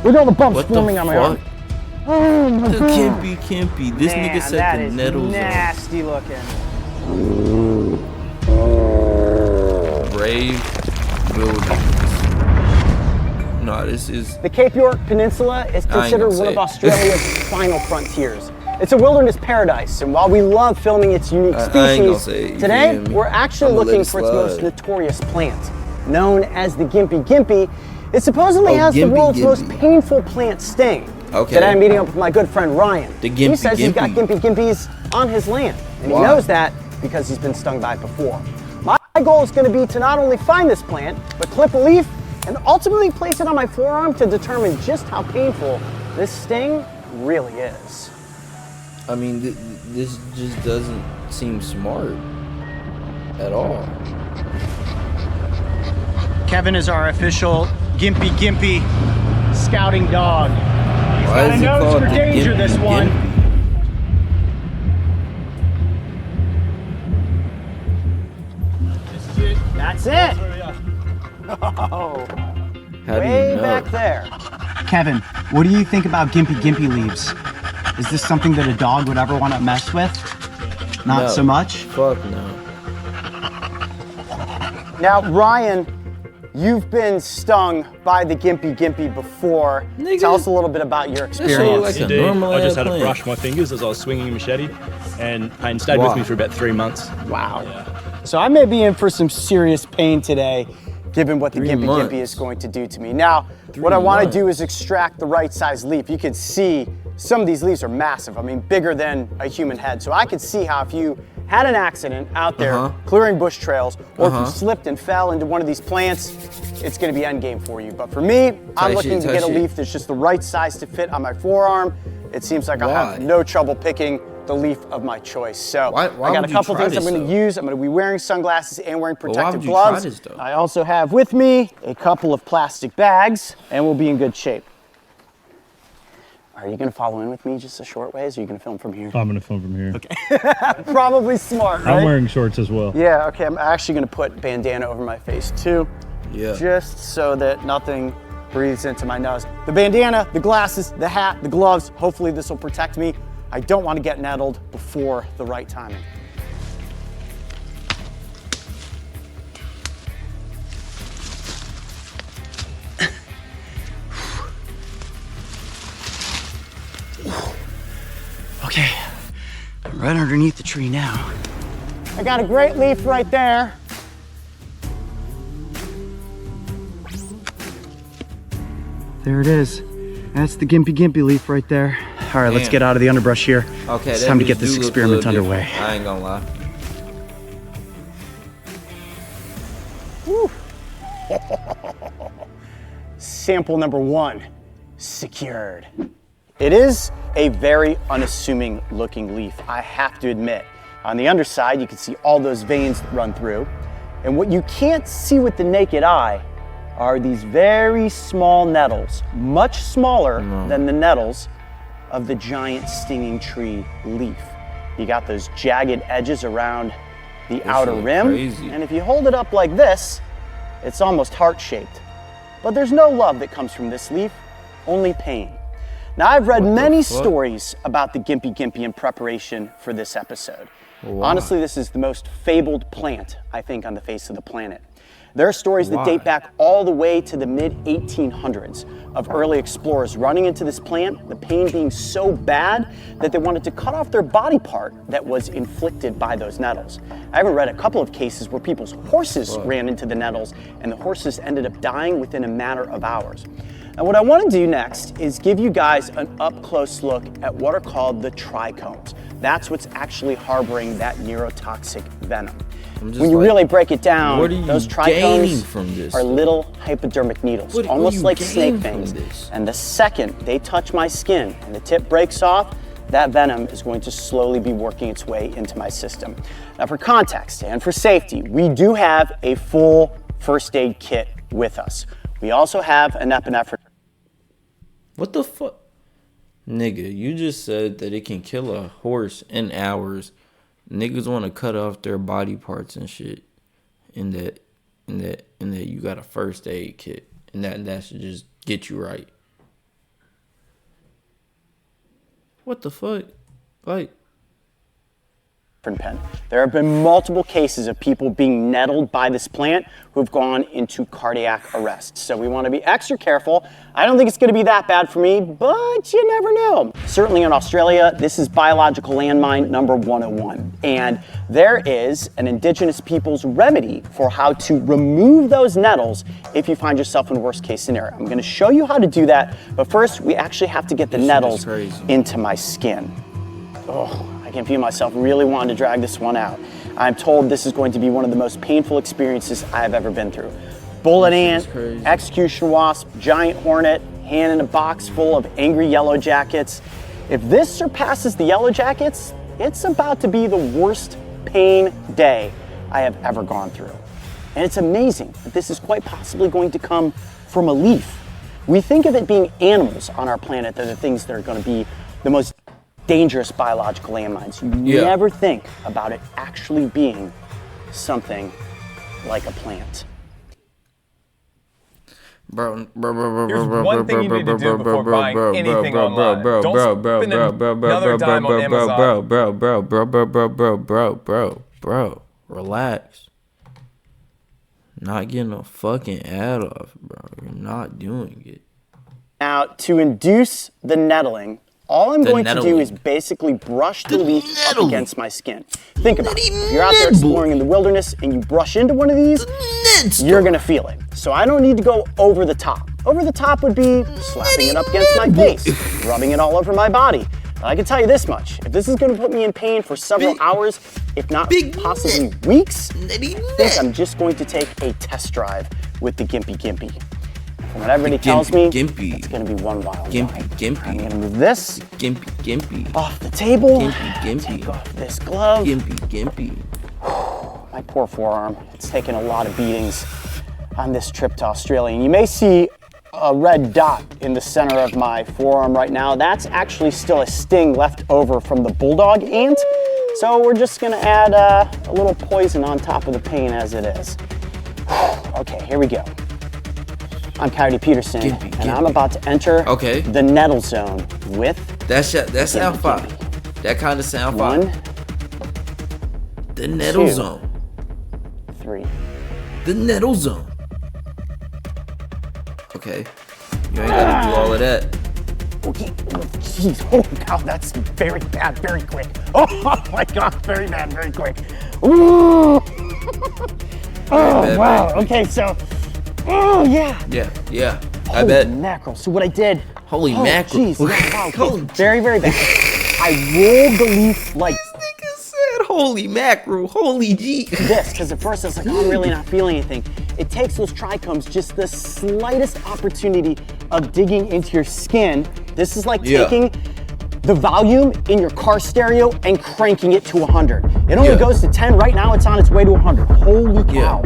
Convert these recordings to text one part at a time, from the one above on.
Look at all the bumps What forming the on my fuck? arm. Oh my The god. GYMPIE. This Man, nigga said that the is nettles nasty looking. are brave wilderness. No, this is... The Cape York Peninsula is considered one of Australia's final frontiers. It's a wilderness paradise, and while we love filming its unique species, today we're actually looking for its most notorious plant. Known as the GYMPIE, it supposedly has the world's most painful plant sting. Today I'm meeting up with my good friend Ryan. He says he's got GYMPIEs on his land, and he knows that because he's been stung by it before. My goal is going to be to not only find this plant, but clip a leaf and ultimately place it on my forearm to determine just how painful this sting really is. I mean, this just doesn't seem smart at all. Kevin is our official GYMPIE scouting dog. He's got a nose for danger, this one. That's it. Oh, way back there. Kevin, what do you think about GYMPIE leaves? Is this something that a dog would ever want to mess with? Not so much? Fuck no. Now, Ryan, you've been stung by the GYMPIE before. Tell us a little bit about your experience. Like Indeed, I just had to brush my fingers as I was swinging a machete, and pain stayed with me for about 3 months. Wow. Yeah. So I may be in for some serious pain today, given what the GYMPIE is going to do to me. Now, what I want to do is extract the right size leaf. You can see some of these leaves are massive. I mean, bigger than a human head. So I could see how if you had an accident out there clearing bush trails, or if you slipped and fell into one of these plants, it's going to be endgame for you. But for me, I'm looking to get a leaf that's just the right size to fit on my forearm. It seems like I'll have no trouble picking the leaf of my choice. So I got a couple things I'm going to use. I'm going to be wearing sunglasses and wearing protective gloves. I also have with me a couple of plastic bags, and we'll be in good shape. Are you going to follow in with me just a short ways, or are you going to film from here? I'm going to film from here. Okay. Probably smart, right? I'm wearing shorts as well. Yeah, okay. I'm actually going to put bandana over my face too. Yeah. Just so that nothing breathes into my nose. The bandana, the glasses, the hat, the gloves, hopefully this will protect me. I don't want to get nettled before the right timing. Okay, I'm right underneath the tree now. I got a great leaf right there. There it is. That's the GYMPIE leaf right there. All right, let's get out of the underbrush here. Okay, it's time to get this experiment underway. I ain't gonna lie. Woo. Sample number 1, secured. It is a very unassuming looking leaf, I have to admit. On the underside, you can see all those veins that run through. And what you can't see with the naked eye are these very small nettles, much smaller than the nettles of the giant stinging tree leaf. You got those jagged edges around the outer rim. And if you hold it up like this, it's almost heart-shaped. But there's no love that comes from this leaf, only pain. Now, I've read many stories about the GYMPIE in preparation for this episode. Honestly, this is the most fabled plant, I think, on the face of the planet. There are stories that date back all the way to the mid-1800s of early explorers running into this plant, the pain being so bad that they wanted to cut off their body part that was inflicted by those nettles. I even read a couple of cases where people's horses ran into the nettles and the horses ended up dying within a matter of hours. Now, what I want to do next is give you guys an up-close look at what are called the trichomes. That's what's actually harboring that neurotoxic venom. When you really break it down, those trichomes are little hypodermic needles, almost like snake fangs. And the second they touch my skin and the tip breaks off, that venom is going to slowly be working its way into my system. Now, for context and for safety, we do have a full first aid kit with us. We also have an epinephrine. What the fuck? Nigga, you just said that it can kill a horse in hours. Niggas want to cut off their body parts and shit. And that you got a first aid kit. And that should just get you right. What the fuck? Like, pen. There have been multiple cases of people being nettled by this plant who have gone into cardiac arrest. So we want to be extra careful. I don't think it's going to be that bad for me, but you never know. Certainly in Australia, this is biological landmine number 101. And there is an indigenous people's remedy for how to remove those nettles if you find yourself in a worst case scenario. I'm going to show you how to do that, but first we actually have to get the nettles into my skin. Oh, I can feel myself really wanting to drag this one out. I'm told this is going to be one of the most painful experiences I've ever been through. Bullet ant, execution wasp, giant hornet, hand in a box full of angry yellow jackets. If this surpasses the yellow jackets, it's about to be the worst pain day I have ever gone through. And it's amazing that this is quite possibly going to come from a leaf. We think of it being animals on our planet that are the things that are going to be the most dangerous biological landmines. You never think about it actually being something like a plant. Bro, Here's one thing you need to do before buying anything online. Don't spend another dime on Amazon. Bro, relax. Not getting a fucking ad off, bro. You're not doing it. Now, to induce the nettling, all I'm going to do is basically brush the leaf up against my skin. Think about it. If you're out there exploring in the wilderness and you brush into one of these, you're gonna feel it. So I don't need to go over the top. Over the top would be slapping it up against my face, rubbing it all over my body. I can tell you this much. If this is gonna put me in pain for several hours, if not possibly weeks, I think I'm just going to take a test drive with the GYMPIE. From what everybody tells me, it's gonna be one wild ride. I'm gonna move this off the table. Take off this glove. My poor forearm. It's taken a lot of beatings on this trip to Australia. And you may see a red dot in the center of my forearm right now. That's actually still a sting left over from the bulldog ant. So we're just gonna add a little poison on top of the pain as it is. Okay, here we go. I'm Coyote Peterson, and I'm about to enter the nettle zone with That's sound fire. That kind of sound fire. 1, the nettle 2, zone. 3. The nettle zone. Okay. You ain't gotta do all of that. Okay. Jeez, holy cow, that's very bad, very quick. Oh my God, very bad, very quick. Ooh. Wow. Okay, so. Oh yeah. Yeah. Holy I bet. Mackerel. So what I did. Holy mackerel. Jeez. Yeah, wow. Okay. Very, very bad. I rolled the leaf like This nigga said, "Holy mackerel, holy G." this, because at first I was like, oh, I'm really not feeling anything. It takes those trichomes just the slightest opportunity of digging into your skin. This is like taking the volume in your car stereo and cranking it to 100. It only goes to 10. Right now it's on its way to 100. Holy cow.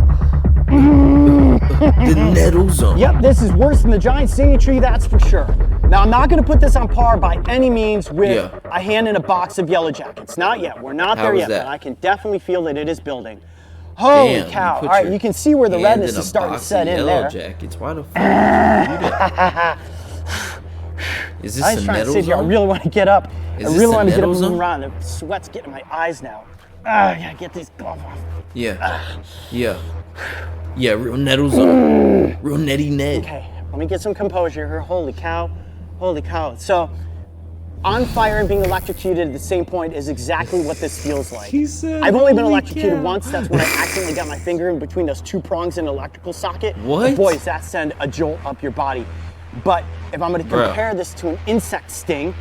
The nettle zone. Yep, this is worse than the giant singing tree, that's for sure. Now, I'm not gonna put this on par by any means with a hand in a box of yellow jackets. Not yet, we're not there yet, but I can definitely feel that it is building. Holy cow. All right, you can see where the redness is starting to set in there. Jackets. Why the fuck would you do that? Is this a nettle zone? Here. I really want to get up. I really want to get up and move around. The sweat's getting in my eyes now. I gotta get these gloves off. Yeah, real nettle zone. Real netty net. Okay, let me get some composure here. Holy cow. So, on fire and being electrocuted at the same point is exactly what this feels like. I've only been electrocuted once. That's when I accidentally got my finger in between those two prongs in an electrical socket. What? But boy, does that send a jolt up your body. But if I'm gonna compare this to an insect sting,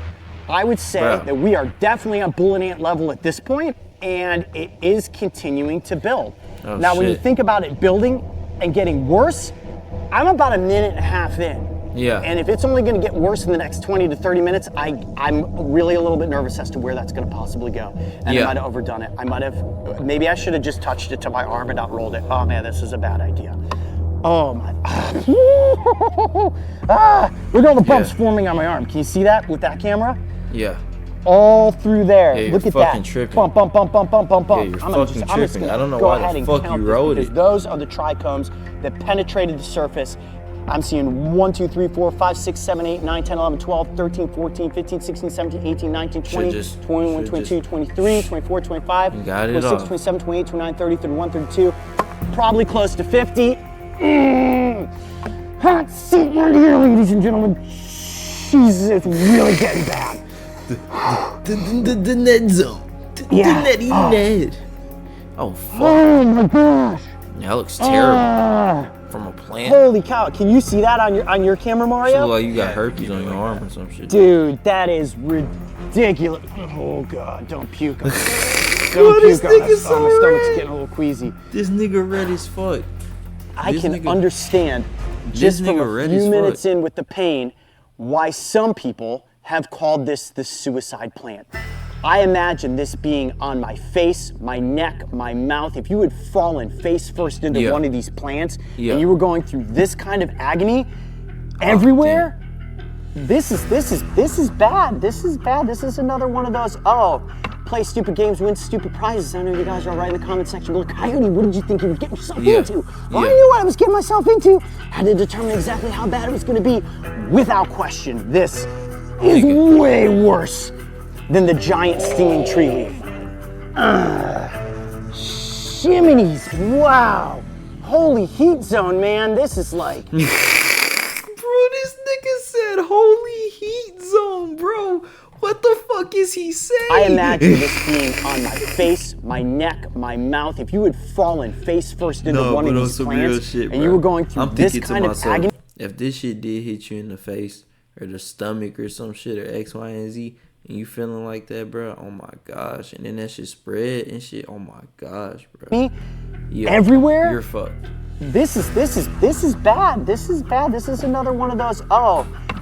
I would say that we are definitely on bullet ant level at this point, and it is continuing to build. Now, when you think about it building and getting worse, I'm about a minute and a half in. Yeah. And if it's only gonna get worse in the next 20 to 30 minutes, I'm really a little bit nervous as to where that's gonna possibly go. And I might have overdone it. Maybe I should have just touched it to my arm and not rolled it. Oh man, this is a bad idea. Oh my, look at all the bumps forming on my arm. Can you see that with that camera? Yeah. All through there. Yeah, look at fucking that. tripping. Bump. Yeah, you're fucking tripping. I don't know why the fuck you wrote it. Those are the trichomes that penetrated the surface I'm seeing 1, 2, 3, 4, 5, 6, 7, 8, 9, 10, 11, 12, 13, 14, 15, 16, 17, 18, 19, 20, 21, 22, 23, 24, 25, 26, 27, 28, 29, 30, 31, 32. Probably close to 50. Hot seat right here, ladies and gentlemen. Jesus, it's really getting bad. The Ned zone. Yeah. The Ned. Oh, fuck. Oh my gosh. That looks terrible. From a plant. Holy cow! Can you see that on your camera, Mario? So like you got herpes on your arm or some shit. Dude, that is ridiculous. Oh god, don't puke on me. Yo, this Don't puke on nigga's us. Oh, my so stomach's red. getting a little queasy. This nigga red as fuck. I This can nigga- understand just this from nigga a red few as minutes fuck. in with the pain why some people have called this the suicide plant. I imagine this being on my face, my neck, my mouth. If you had fallen face first into Yeah. one of these plants Yeah. and you were going through this kind of agony everywhere, this is bad. This is bad. This is another one of those, play stupid games, win stupid prizes. I know you guys are right in the comment section. Look, Coyote, what did you think you were getting yourself into? Well, I knew what I was getting myself into. Had to determine exactly how bad it was going to be. Without question, this is way worse than the giant stinging tree leaf. Shimmies, wow. Holy heat zone, man. This is like... Bro, this nigga said holy heat zone, bro. What the fuck is he saying? I imagine this being on my face, my neck, my mouth. If you had fallen face first into one of these plants and you were going through this kind of agony... If this shit did hit you in the face or the stomach or some shit or X, Y, and Z, and you feeling like that, bro, oh my gosh. And then that shit spread and shit, oh my gosh, bro. Yeah, everywhere? You're fucked. This is bad. This is bad. This is another one of those,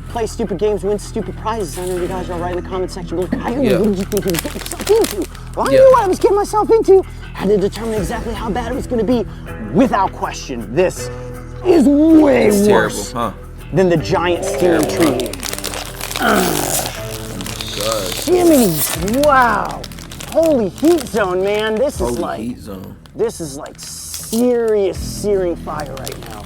play stupid games, win stupid prizes. I know you guys are right in the comment section. Look, Coyote, what did you think you were getting yourself into? Well, I knew what I was getting myself into. Had to determine exactly how bad it was going to be. Without question, this is way worse than the giant stinging tree leaf. Jiminy, wow. Holy heat zone, man. This is like heat zone. This is like serious searing fire right now.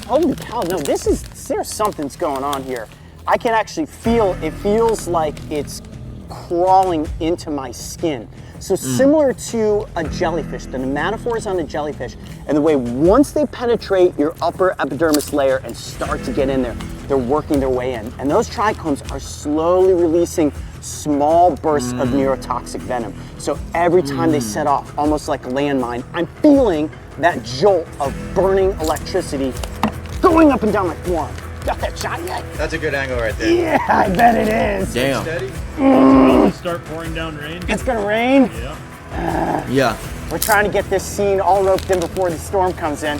Holy cow, no, there's something's going on here. I can actually feel, it feels like it's crawling into my skin. So similar to a jellyfish, the nematophores on a jellyfish, and the way once they penetrate your upper epidermis layer and start to get in there, they're working their way in. And those trichomes are slowly releasing small bursts of neurotoxic venom. So every time they set off, almost like a landmine, I'm feeling that jolt of burning electricity going up and down my forearm. Got that shot yet? That's a good angle right there. Yeah, I bet it is. Damn. Steady. Start pouring down rain. It's gonna rain. Yeah. We're trying to get this scene all roped in before the storm comes in.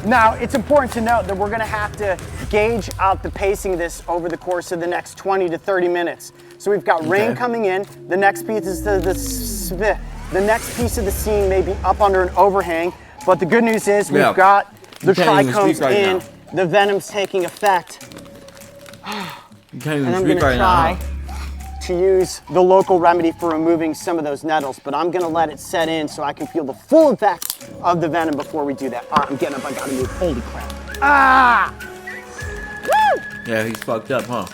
Now, it's important to note that we're gonna have to gauge out the pacing of this over the course of the next 20 to 30 minutes. So we've got rain coming in. The next piece is the next piece of the scene may be up under an overhang, but the good news is we've got the trichomes in, the venom's taking effect. You can't even And I'm speak gonna right try now. to use the local remedy for removing some of those nettles, but I'm gonna let it set in so I can feel the full effect of the venom before we do that. All right, I'm getting up, I gotta move, holy crap. Ah! Woo! Yeah, he's fucked up, huh?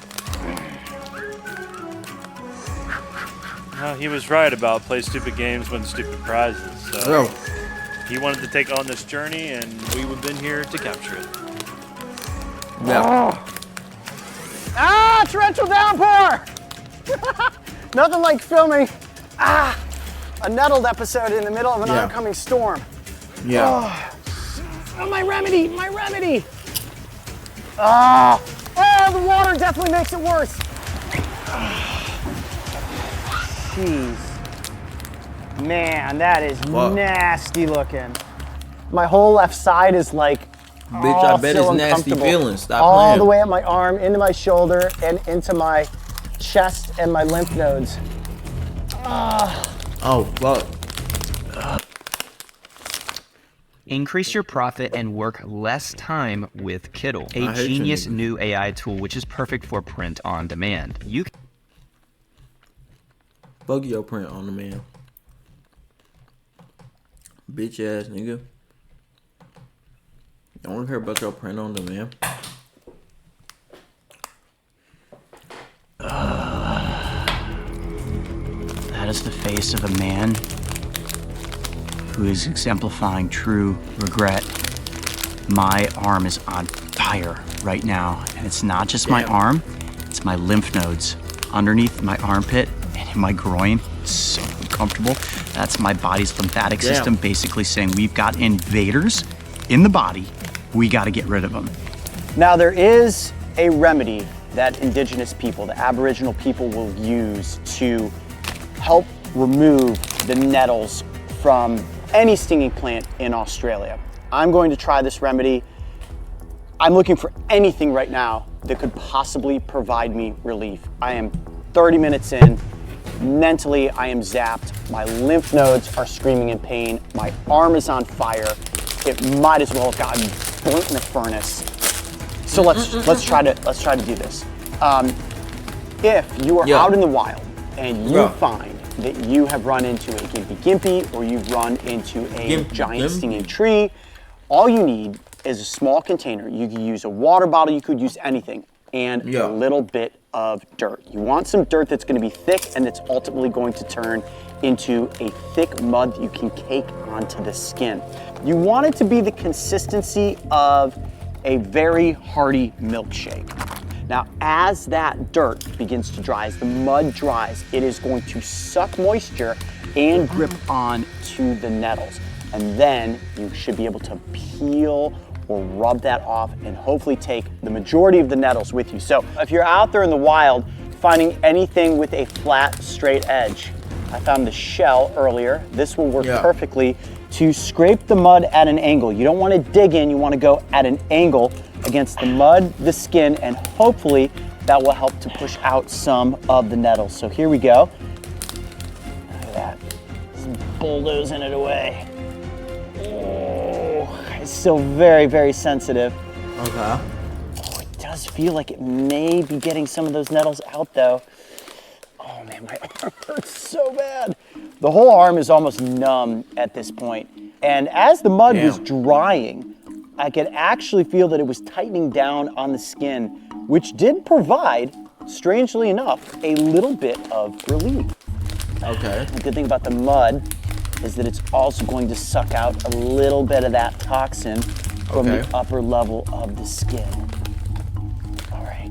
Well, he was right about play stupid games, win stupid prizes. So Bro. he wanted to take on this journey, and we would have been here to capture it. Yeah. Ah, torrential downpour! Nothing like filming a nettled episode in the middle of an oncoming storm. Yeah. Oh, my remedy, my remedy! Oh, the water definitely makes it worse. Jeez. Man, that is nasty looking. My whole left side is like, Bitch, I bet it's nasty feelings. Stop all playing. the way up my arm, into my shoulder, and into my chest and my lymph nodes. Oh, fuck. Increase your profit and work less time with Kiddle, a genius new AI tool which is perfect for print on demand. You can Fuck your print on the man. Bitch ass nigga. I don't care about your print on the man. is the face of a man who is exemplifying true regret. My arm is on fire right now, and it's not just my arm, it's my lymph nodes underneath my armpit and in my groin. It's so uncomfortable. That's my body's lymphatic system basically saying we've got invaders in the body, we gotta get rid of them. Now there is a remedy that indigenous people, the Aboriginal people, will use to help remove the nettles from any stinging plant in Australia. I'm going to try this remedy. I'm looking for anything right now that could possibly provide me relief. I am 30 minutes in. Mentally, I am zapped. My lymph nodes are screaming in pain. My arm is on fire. It might as well have gotten burnt in a furnace. So let's try to do this. If you are out in the wild and you find that you have run into a gympie or you've run into a giant stinging tree, all you need is a small container. You can use a water bottle, you could use anything, and a little bit of dirt. You want some dirt that's gonna be thick and that's ultimately going to turn into a thick mud that you can cake onto the skin. You want it to be the consistency of a very hearty milkshake. Now, as that dirt begins to dry, as the mud dries, it is going to suck moisture and grip on to the nettles. And then you should be able to peel or rub that off and hopefully take the majority of the nettles with you. So if you're out there in the wild finding anything with a flat, straight edge, I found the shell earlier. This will work perfectly to scrape the mud at an angle. You don't want to dig in, you want to go at an angle against the mud, the skin, and hopefully that will help to push out some of the nettles. So here we go. Look at that. Just bulldozing it away. Oh, it's still very, very sensitive. Okay. Oh, it does feel like it may be getting some of those nettles out though. Oh man, my arm hurts so bad. The whole arm is almost numb at this point. And as the mud was drying, I could actually feel that it was tightening down on the skin, which did provide, strangely enough, a little bit of relief. Okay. The good thing about the mud is that it's also going to suck out a little bit of that toxin from the upper level of the skin. All right.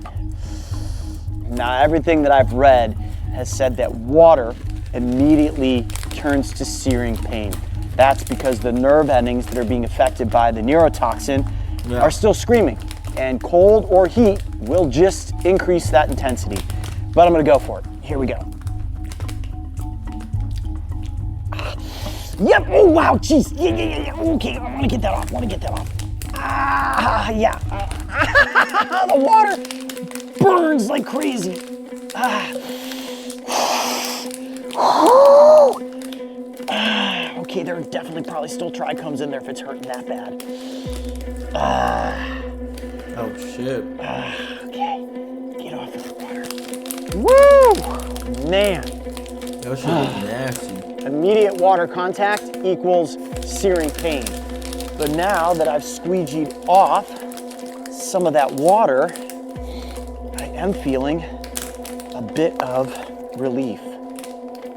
Now, everything that I've read has said that water immediately turns to searing pain. That's because the nerve endings that are being affected by the neurotoxin are still screaming, and cold or heat will just increase that intensity. But I'm gonna go for it. Here we go. Yep, oh wow, jeez, yeah. Okay, I wanna get that off, yeah. The water burns like crazy. Okay, there are definitely probably still trichomes in there if it's hurting that bad. Oh shit. Okay, get off of the water. Woo! Man. That shit is nasty. Immediate water contact equals searing pain. But now that I've squeegeed off some of that water, I am feeling a bit of relief.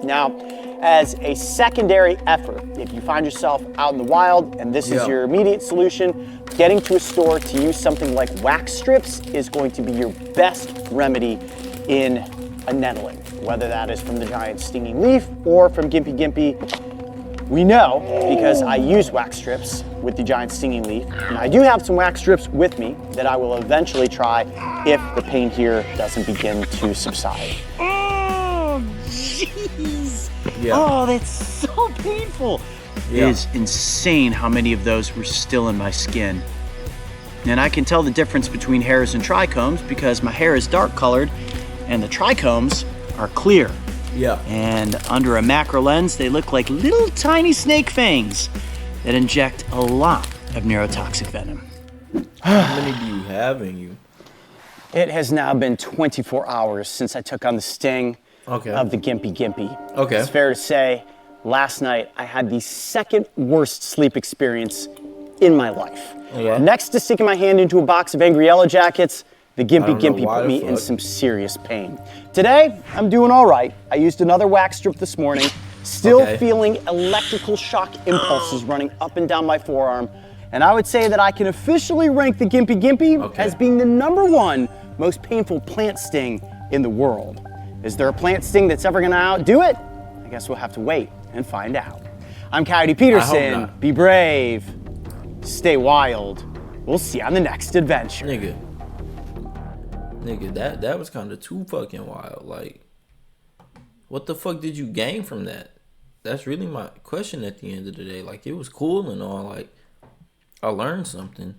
Now, as a secondary effort, if you find yourself out in the wild and this is your immediate solution, getting to a store to use something like wax strips is going to be your best remedy in a nettling, whether that is from the giant stinging leaf or from GYMPIE. We know, because I use wax strips with the giant stinging leaf, and I do have some wax strips with me that I will eventually try if the pain here doesn't begin to subside. Oh, jeez. Yeah. Oh, that's so painful. It is insane how many of those were still in my skin. And I can tell the difference between hairs and trichomes because my hair is dark colored and the trichomes are clear. Yeah. And under a macro lens, they look like little tiny snake fangs that inject a lot of neurotoxic venom. How many do you have in you? It has now been 24 hours since I took on the sting of the GYMPIE. Okay. It's fair to say, last night I had the second worst sleep experience in my life. Yeah. Next to sticking my hand into a box of Angry Yellow Jackets, the GYMPIE put me in some serious pain. Today, I'm doing all right. I used another wax strip this morning, still feeling electrical shock impulses running up and down my forearm. And I would say that I can officially rank the GYMPIE as being the #1 most painful plant sting in the world. Is there a plant sting that's ever gonna outdo it? I guess we'll have to wait and find out. I'm Coyote Peterson. Be brave, stay wild. We'll see you on the next adventure. Nigga, that was kind of too fucking wild. Like, what the fuck did you gain from that? That's really my question at the end of the day. Like, it was cool and all. Like, I learned something.